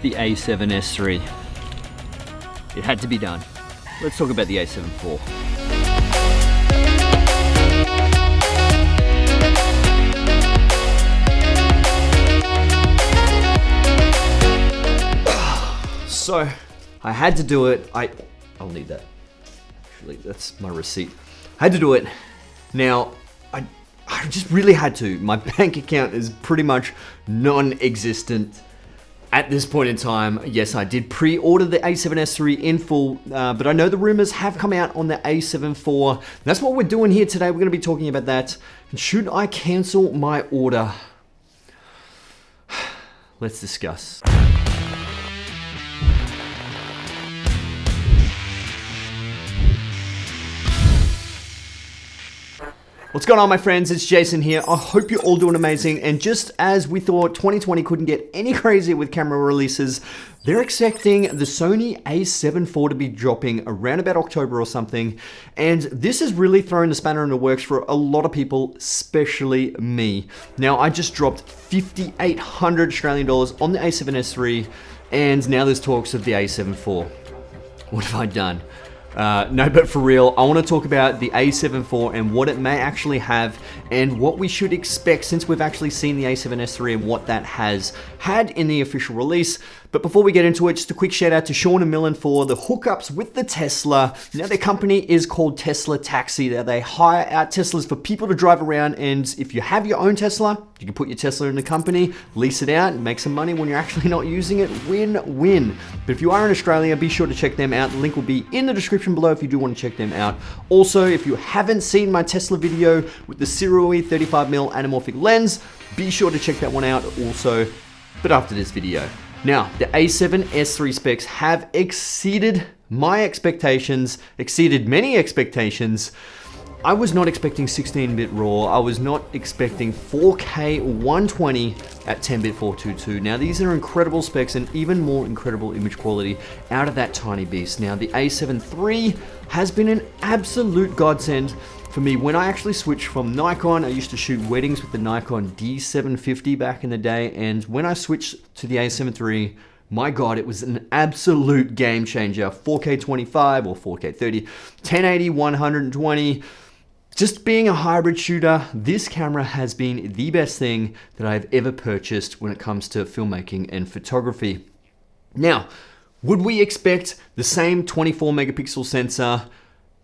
the A7S III. It had to be done. Let's talk about the A7IV. So, I had to do it. I'll need that. Actually, that's my receipt. I had to do it. Now, I just really had to. My bank account is pretty much non-existent at this point in time. Yes, I did pre-order the A7S III in full, but I know the rumors have come out on the A7IV. That's what we're doing here today. We're going to be talking about that. And should I cancel my order? Let's discuss. What's going on, my friends? It's Jason here. I hope you're all doing amazing. And just as we thought 2020 couldn't get any crazier with camera releases, they're expecting the Sony A7IV to be dropping around about October or something. And this has really thrown the spanner in the works for a lot of people, especially me. Now, I just dropped 5,800 Australian dollars on the A7S III, and now there's talks of the A7IV. What have I done? No, but for real, I want to talk about the A7IV and what it may actually have and what we should expect since we've actually seen the A7S III and what that has had in the official release. But before we get into it, just a quick shout out to Sean and Millen for the hookups with the Tesla. Now, their company is called Tesla Taxi. They hire out Teslas for people to drive around, and if you have your own Tesla, you can put your Tesla in the company, lease it out, and make some money when you're actually not using it. Win-win. But if you are in Australia, be sure to check them out. The link will be in the description below if you do want to check them out. Also, if you haven't seen my Tesla video with the Sirui 35mm anamorphic lens, be sure to check that one out also, but after this video. Now, the A7S III specs have exceeded my expectations, exceeded many expectations. I was not expecting 16-bit RAW. I was not expecting 4K 120 at 10-bit 422. Now, these are incredible specs and even more incredible image quality out of that tiny beast. Now, the A7 III has been an absolute godsend for me. When I actually switched from Nikon, I used to shoot weddings with the Nikon D750 back in the day, and when I switched to the A7 III, my God, it was an absolute game changer. 4K 25 or 4K 30, 1080, 120. Just being a hybrid shooter, this camera has been the best thing that I've ever purchased when it comes to filmmaking and photography. Now, would we expect the same 24 megapixel sensor?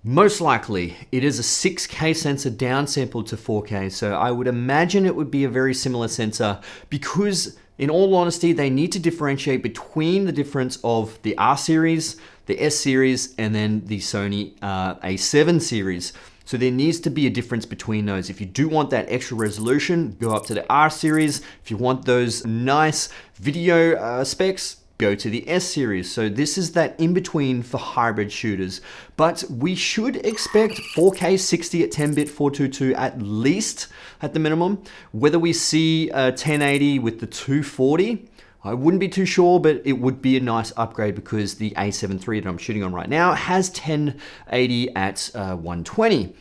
Most likely. It is a 6K sensor downsampled to 4K, so I would imagine it would be a very similar sensor because, in all honesty, they need to differentiate between the difference of the R series, the S series, and then the Sony A7 series. So there needs to be a difference between those. If you do want that extra resolution, go up to the R series. If you want those nice video specs, go to the S series. So this is that in between for hybrid shooters. But we should expect 4K 60 at 10-bit 422 at least at the minimum. Whether we see 1080 with the 240, I wouldn't be too sure, but it would be a nice upgrade because the A7 III that I'm shooting on right now has 1080 at 120.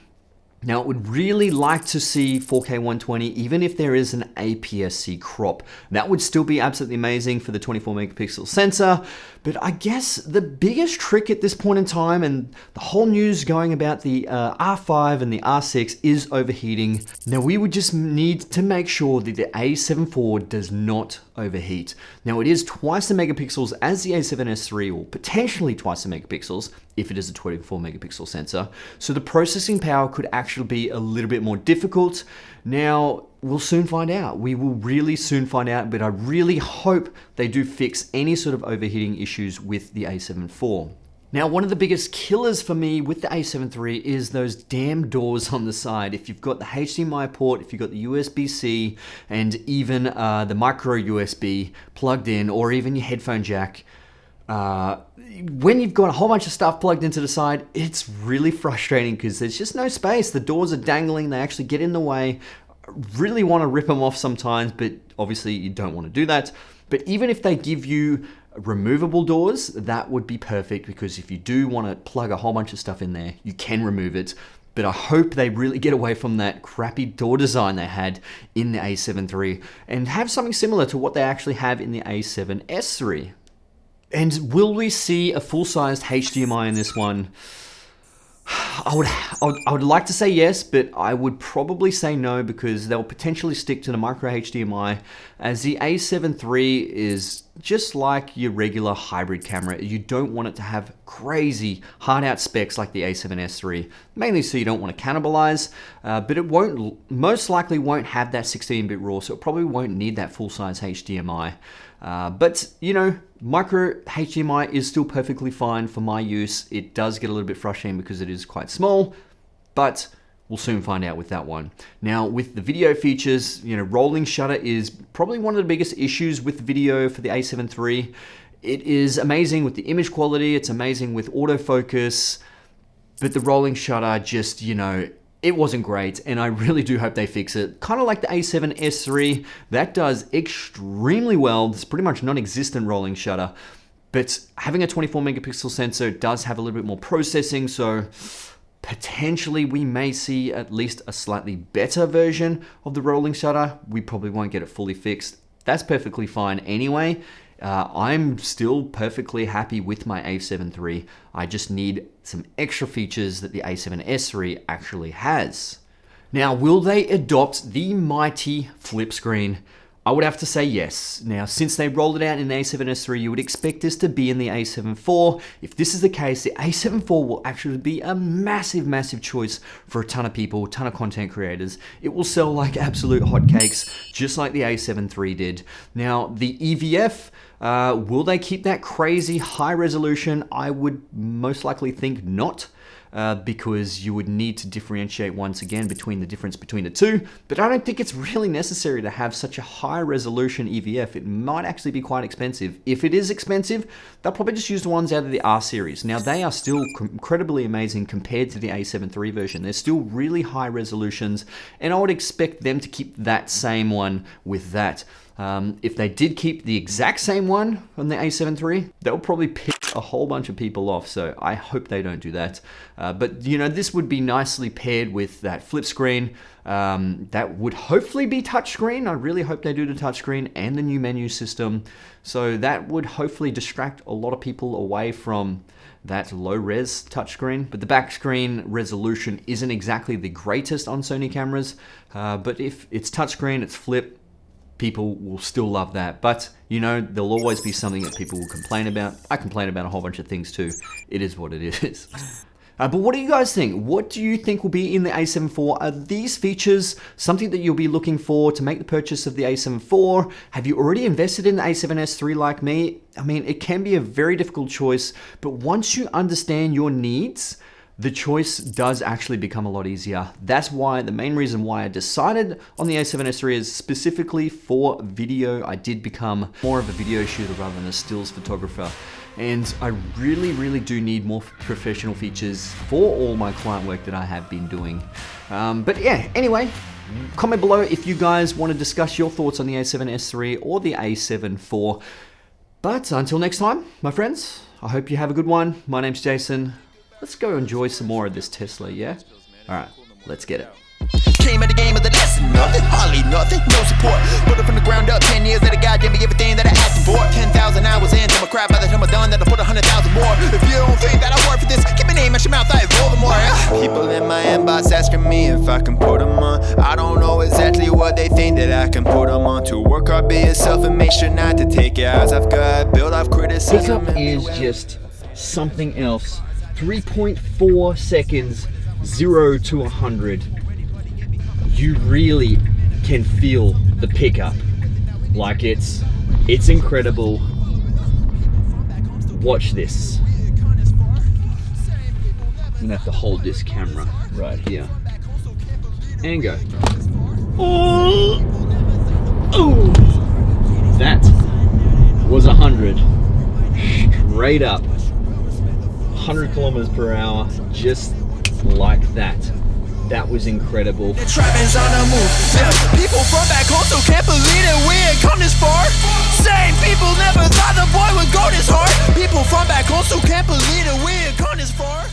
Now, I would really like to see 4K 120, even if there is an APS-C crop. That would still be absolutely amazing for the 24 megapixel sensor. But I guess the biggest trick at this point in time, and the whole news going about the R5 and the R6 is overheating. Now, we would just need to make sure that the A7IV does not overheat. Now, it is twice the megapixels as the A7S III, or potentially twice the megapixels if it is a 24 megapixel sensor. So the processing power could actually be a little bit more difficult. Now, we'll soon find out. We will really soon find out, but I really hope they do fix any sort of overheating issues with the A7 IV. Now, one of the biggest killers for me with the A7 III is those damn doors on the side. If you've got the HDMI port, if you've got the USB-C, and even the micro USB plugged in, or even your headphone jack, when you've got a whole bunch of stuff plugged into the side, it's really frustrating because there's just no space. The doors are dangling, they actually get in the way. I really want to rip them off sometimes, but obviously you don't want to do that. But even if they give you removable doors, that would be perfect, because if you do want to plug a whole bunch of stuff in there, you can remove it. But I hope they really get away from that crappy door design they had in the A7 III and have something similar to what they actually have in the A7S III. And will we see a full-sized HDMI in this one? I would like to say yes, but I would probably say no, because they'll potentially stick to the micro HDMI, as the A7 III is just like your regular hybrid camera. You don't want it to have crazy hard out specs like the A7S III, mainly so you don't want to cannibalize, but it most likely won't have that 16-bit RAW, so it probably won't need that full-size HDMI. But, you know, micro HDMI is still perfectly fine for my use. It does get a little bit frustrating because it is quite small, but we'll soon find out with that one. Now, with the video features, you know, rolling shutter is probably one of the biggest issues with video for the A7 III. It is amazing with the image quality, it's amazing with autofocus, but the rolling shutter just, you know, it wasn't great, and I really do hope they fix it. Kind of like the A7S III, that does extremely well. It's pretty much non-existent rolling shutter, but having a 24 megapixel sensor does have a little bit more processing, so potentially we may see at least a slightly better version of the rolling shutter. We probably won't get it fully fixed. That's perfectly fine anyway. I'm still perfectly happy with my A7 III. I just need some extra features that the A7S III actually has. Now, will they adopt the mighty flip screen? I would have to say yes. Now, since they rolled it out in the A7S III, you would expect this to be in the A7 IV. If this is the case, the A7 IV will actually be a massive, massive choice for a ton of people, a ton of content creators. It will sell like absolute hotcakes, just like the A7 III did. Now, the EVF, will they keep that crazy high resolution? I would most likely think not. Because you would need to differentiate once again between the difference between the two, but I don't think it's really necessary to have such a high resolution EVF. It might actually be quite expensive. If it is expensive, they'll probably just use the ones out of the R series. Now, they are still incredibly amazing compared to the A7 III version. They're still really high resolutions, and I would expect them to keep that same one with that. If they did keep the exact same one on the A7 III, they'll probably piss a whole bunch of people off, so I hope they don't do that. But, you know, this would be nicely paired with that flip screen. That would hopefully be touchscreen. I really hope they do the touchscreen and the new menu system. So that would hopefully distract a lot of people away from that low-res touchscreen, but the back screen resolution isn't exactly the greatest on Sony cameras. But if it's touchscreen, it's flip, people will still love that. But, you know, there'll always be something that people will complain about. I complain about a whole bunch of things too. It is what it is. But what do you guys think? What do you think will be in the A7 IV? Are these features something that you'll be looking for to make the purchase of the A7 IV? Have you already invested in the A7S III like me? I mean, it can be a very difficult choice, but once you understand your needs, the choice does actually become a lot easier. That's why, the main reason why I decided on the A7S III is specifically for video. I did become more of a video shooter rather than a stills photographer. And I really, really do need more professional features for all my client work that I have been doing. But yeah, anyway, comment below if you guys want to discuss your thoughts on the A7S III or the A7 IV. But until next time, my friends, I hope you have a good one. My name's Jason. Let's go enjoy some more of this Tesla, yeah? All right, let's get it. Came at the game with a lesson, nothing, hardly nothing, no support. Put it from the ground up, 10 years that a guy gave me everything that I asked for. 10,000 hours in, till my crap by the time I'm done, that'll put 100,000 more. If you don't think that I work for this, keep my name out your mouth, I roll them more. People in my inbox asking me if I can put them on. I don't know exactly what they think that I can put them on. To work hard, be yourself, and make sure not to take your eyes off God. Build off criticism. Pickup is just something else. 3.4 seconds, 0 to 100. You really can feel the pickup. Like it's incredible. Watch this. I'm gonna have to hold this camera right here. And go. Oh! Oh! That was 100. Straight up. 100 kilometers per hour, just like that. That was incredible. The trapping's on the move. Yeah. People from back home still can't believe that we had come this far. Same people never thought the boy would go this hard. People from back home still can't believe that we had come this far.